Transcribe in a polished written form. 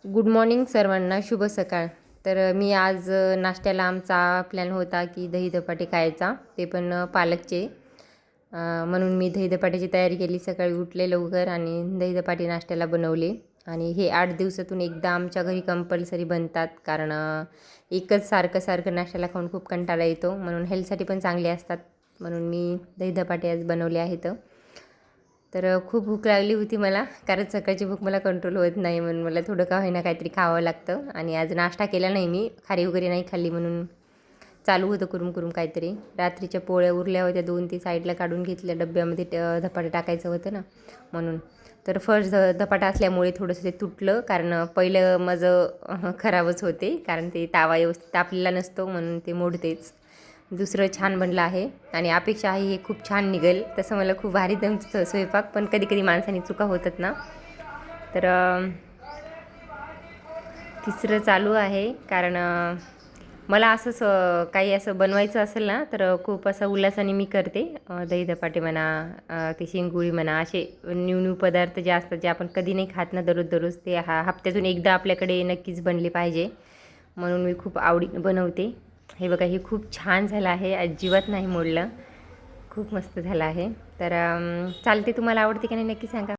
Good morning सर्वांना, शुभ सकाळ. तर मी आज नाश्त्याला आमचा प्लॅन होता की दही धपाटे खायचा, ते पण पालकचे. म्हणून मी दही धपाट्याची तयारी केली. सकाळी उठले लवकर आणि दही धपाटे नाश्त्याला बनवले. आणि हे 8 दिवसातून एकदा आमच्या घरी कंपल्सरी बनतात, कारण एकच सारखं सारखं नाश्त्याला खाऊन खूप कंटाळा येतो. म्हणून हेल्थसाठी पण चांगले असतात, म्हणून मी दही धपाटे आज बनवले आहेत. तर खूप भूक लागली होती मला, कारण सकाळची भूक मला कंट्रोल होत नाही, म्हणून मला थोडं का होईना काहीतरी खावं लागतं. आणि आज नाश्ता केला नाही मी, खारी वगैरे नाही खाल्ली, म्हणून चालू होतं करून करून काहीतरी. रात्रीच्या पोळ्या उरल्या होत्या 2, ते साईडला काढून घेतल्या, डब्यामध्ये धपाटे टाकायचं होतं ना, म्हणून. तर फर्स्ट धपाटा असल्यामुळे थोडंसं ते तुटलं, कारण पहिलं माझं खराबच होते, कारण ते तावा व्यवस्थित तापलेला नसतो, म्हणून ते मोडतेच. दुसरं छान बनलं आहे आणि अपेक्षा आहे हे खूप छान निघेल. तसं मला खूप भारी जमतं स्वयंपाक, पण कधी कधी माणसाने चुका होतात ना. तर तिसरं चालू आहे, कारण मला असंच काही असं बनवायचं असेल ना, तर खूप असं उल्हासाने मी करते. दही धपाटे म्हणा, ते शेंगुळी म्हणा, असे न्यू न्यू पदार्थ जे असतात, जे आपण कधी नाही खात ना दररोज दररोज, ते हप्त्यातून एकदा आपल्याकडे नक्कीच बनले पाहिजे, म्हणून मी खूप आवडीने बनवते. हे बघा, हे खूप छान झालं आहे, अजिबात नाही मोडलं, खूप मस्त झालं आहे. तर चालते. तुम्हाला आवडते की नाही नक्की सांगा.